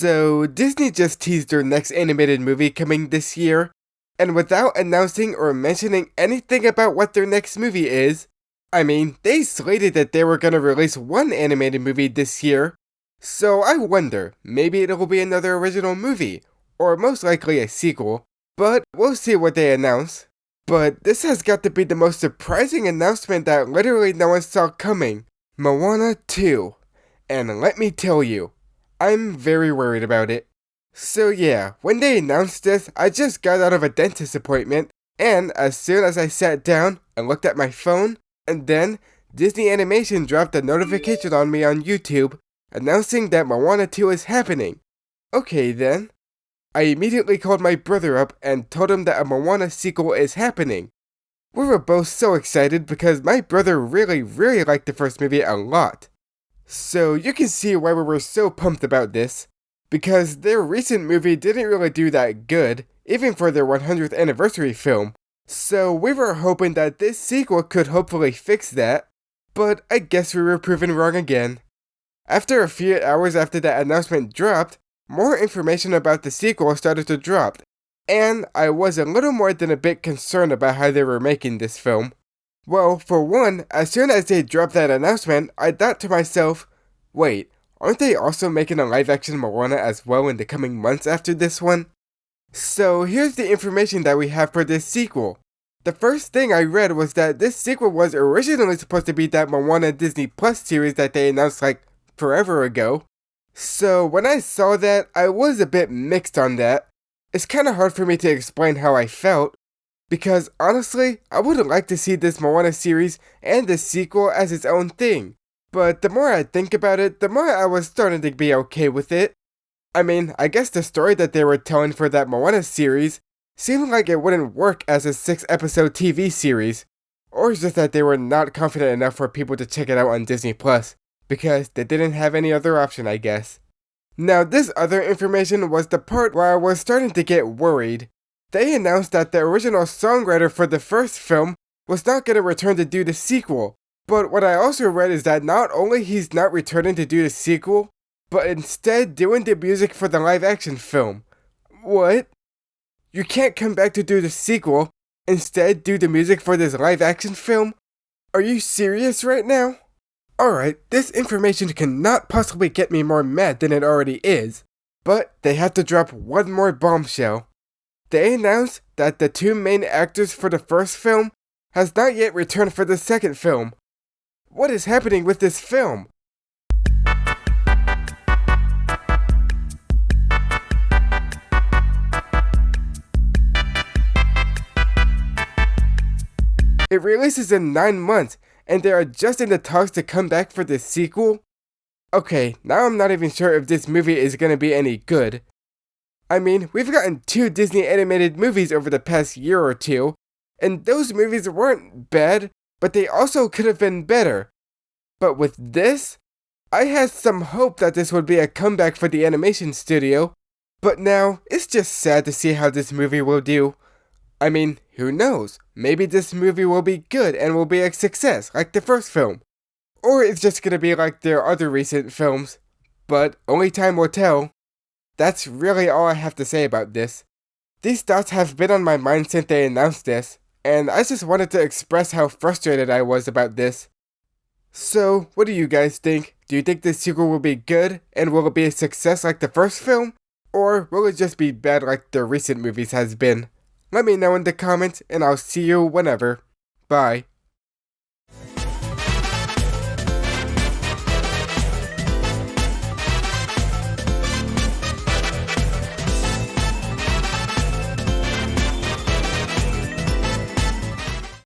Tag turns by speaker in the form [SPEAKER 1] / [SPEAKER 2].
[SPEAKER 1] So, Disney just teased their next animated movie coming this year, and without announcing or mentioning anything about what their next movie is, they slated that they were gonna release one animated movie this year, so I wonder, maybe it'll be another original movie, or most likely a sequel, but we'll see what they announce. But this has got to be the most surprising announcement that literally no one saw coming. Moana 2. And let me tell you, I'm very worried about it. So yeah, when they announced this, I just got out of a dentist appointment, and as soon as I sat down and looked at my phone, and then Disney Animation dropped a notification on me on YouTube announcing that Moana 2 is happening. Okay then. I immediately called my brother up and told him that a Moana sequel is happening. We were both so excited because my brother really liked the first movie a lot. So you can see why we were so pumped about this, because their recent movie didn't really do that good, even for their 100th anniversary film. So we were hoping that this sequel could hopefully fix that, but I guess we were proven wrong again. After a few hours after that announcement dropped, more information about the sequel started to drop, and I was a little more than a bit concerned about how they were making this film. Well, for one, as soon as they dropped that announcement, I thought to myself, wait, aren't they also making a live-action Moana as well in the coming months after this one? So here's the information that we have for this sequel. The first thing I read was that this sequel was originally supposed to be that Moana Disney Plus series that they announced like forever ago. So when I saw that, I was a bit mixed on that. It's kinda hard for me to explain how I felt, because honestly, I would like to see this Moana series and this sequel as its own thing. But the more I think about it, the more I was starting to be okay with it. I guess the story that they were telling for that Moana series seemed like it wouldn't work as a 6-episode TV series, or just that they were not confident enough for people to check it out on Disney Plus, because they didn't have any other option, I guess. Now, this other information was the part where I was starting to get worried. They announced that the original songwriter for the first film was not going to return to do the sequel, but what I also read is that not only he's not returning to do the sequel, but instead doing the music for the live-action film. What? You can't come back to do the sequel, instead do the music for this live-action film? Are you serious right now? Alright, this information cannot possibly get me more mad than it already is, but they have to drop one more bombshell. They announced that the two main actors for the first film has not yet returned for the second film. What is happening with this film? It releases in 9 months, and they are just in the talks to come back for the sequel? Okay, now I'm not even sure if this movie is gonna be any good. We've gotten 2 Disney animated movies over the past year or two, and those movies weren't bad, but they also could have been better. But with this, I had some hope that this would be a comeback for the animation studio, but now it's just sad to see how this movie will do. Who knows? Maybe this movie will be good and will be a success, like the first film. Or it's just gonna be like their other recent films. But only time will tell. That's really all I have to say about this. These thoughts have been on my mind since they announced this, and I just wanted to express how frustrated I was about this. So, what do you guys think? Do you think this sequel will be good, and will it be a success like the first film? Or will it just be bad like the recent movies has been? Let me know in the comments, and I'll see you whenever. Bye.